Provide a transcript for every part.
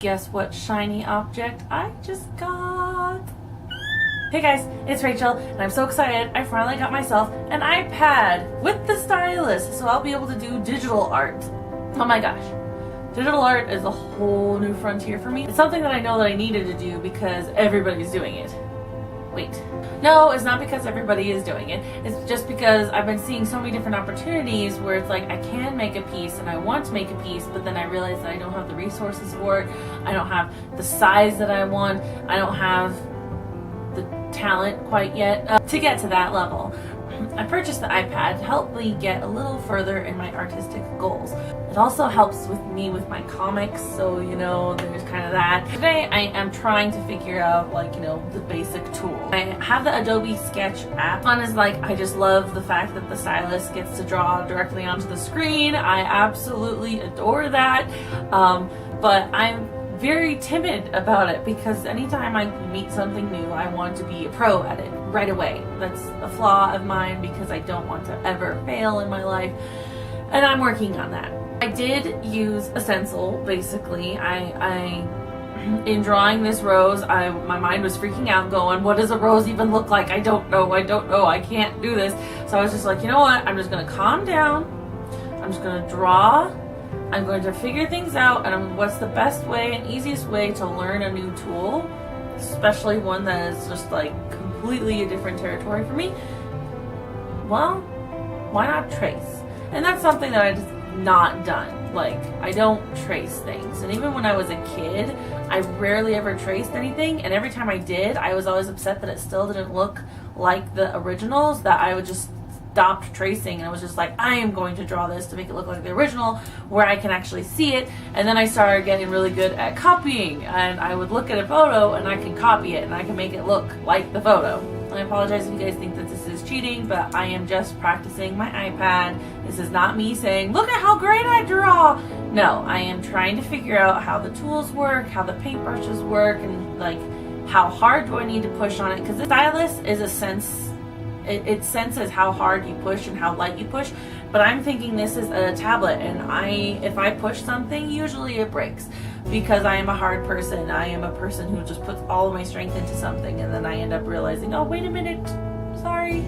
Guess what shiny object I just got? Hey guys, it's Rachel, and I'm so excited I finally got myself an iPad with the stylus, so I'll be able to do digital art. Oh my gosh. Digital art is a whole new frontier for me. It's something that I know that I needed to do because everybody's doing it. Wait. No, it's not because everybody is doing it. It's just because I've been seeing so many different opportunities where it's like I can make a piece and I want to make a piece, but then I realize that I don't have the resources for it. I don't have the size that I want. I don't have the talent quite yet to get to that level. I purchased the iPad to help me get a little further in my artistic goals. It also helps with me with my comics, so there's kind of that. Today I am trying to figure out the basic tool. I have the Adobe Sketch app. One is I just love the fact that the stylus gets to draw directly onto the screen. I absolutely adore that, but I'm very timid about it because anytime I meet something new, I want to be a pro at it right away. That's a flaw of mine because I don't want to ever fail in my life, and I'm working on that. I did use a stencil, basically. In drawing this rose, my mind was freaking out going, what does a rose even look like? I don't know, I can't do this. So I was just like, you know what, I'm just gonna calm down, I'm just gonna draw, I'm going to figure things out, and what's the best way and easiest way to learn a new tool, especially one that is just completely a different territory for me. Well, why not trace? And that's something that I just not done. I don't trace things, and even when I was a kid, I rarely ever traced anything, and every time I did, I was always upset that it still didn't look like the originals, that I would just stopped tracing, and I was just like, I am going to draw this to make it look like the original where I can actually see it. And then I started getting really good at copying, and I would look at a photo and I can copy it and I can make it look like the photo. I apologize if you guys think that this is cheating, but I am just practicing my iPad. This is not me saying, look at how great I draw. No, I am trying to figure out how the tools work, how the paintbrushes work, and how hard do I need to push on it, because the stylus is a sense. It senses how hard you push and how light you push, but I'm thinking this is a tablet, and if I push something, usually it breaks because I am a hard person. I am a person who just puts all of my strength into something, and then I end up realizing, oh, wait a minute, I'm sorry,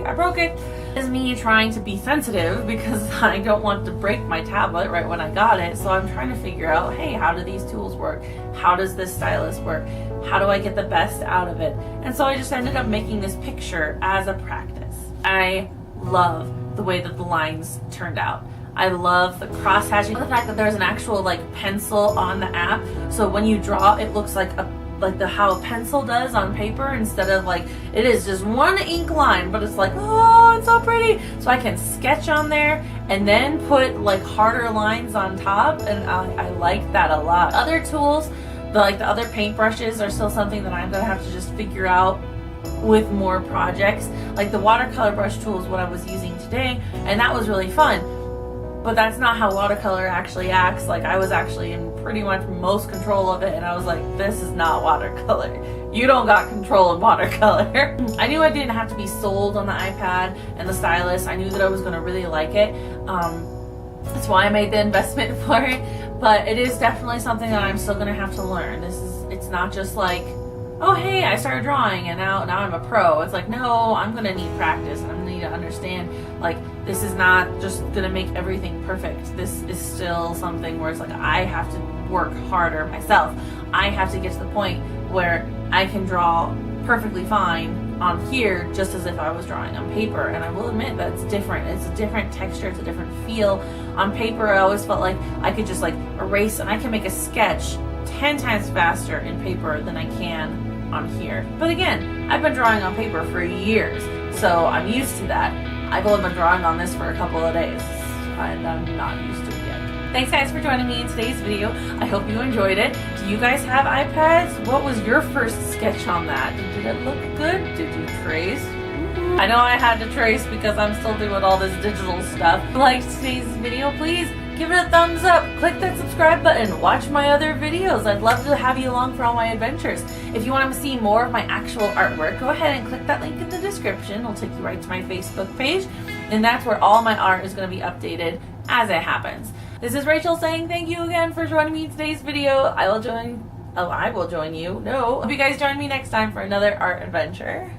I broke it. It's me trying to be sensitive because I don't want to break my tablet right when I got it, so I'm trying to figure out, hey, how do these tools work? How does this stylus work? How do I get the best out of it? And so I just ended up making this picture as a practice. I love the way that the lines turned out. I love the cross hatching, the fact that there's an actual pencil on the app, so when you draw, it looks like how a pencil does on paper, instead of it is just one ink line, but it's oh, it's so pretty. So I can sketch on there and then put harder lines on top, and I like that a lot. Other tools, the other paintbrushes, are still something that I'm gonna have to just figure out with more projects. The watercolor brush tool is what I was using today, and that was really fun. But that's not how watercolor actually acts. I was actually in pretty much most control of it, and I was like, this is not watercolor. You don't got control of watercolor. I knew I didn't have to be sold on the iPad and the stylus. I knew that I was gonna really like it. That's why I made the investment for it. But it is definitely something that I'm still gonna have to learn. It's not just oh hey, I started drawing and now I'm a pro. It's no, I'm gonna need practice, and I'm gonna need to understand this is not just gonna make everything perfect. This is still something where it's I have to work harder myself. I have to get to the point where I can draw perfectly fine on here just as if I was drawing on paper. And I will admit that it's different. It's a different texture, it's a different feel. On paper, I always felt like I could just erase, and I can make a sketch 10 times faster in paper than I can on here. But again, I've been drawing on paper for years, so I'm used to that. I've only been drawing on this for a couple of days, and I'm not used to it yet. Thanks guys for joining me in today's video. I hope you enjoyed it. Do you guys have iPads? What was your first sketch on that? Did it look good? Did you trace? I know I had to trace because I'm still doing all this digital stuff. If you liked today's video, please give it a thumbs up, click that subscribe button, watch my other videos. I'd love to have you along for all my adventures. If you want to see more of my actual artwork, go ahead and click that link in the description. It'll take you right to my Facebook page, and that's where all my art is going to be updated as it happens. This is Rachel saying thank you again for joining me in today's video. I will join you. No. Hope you guys join me next time for another art adventure.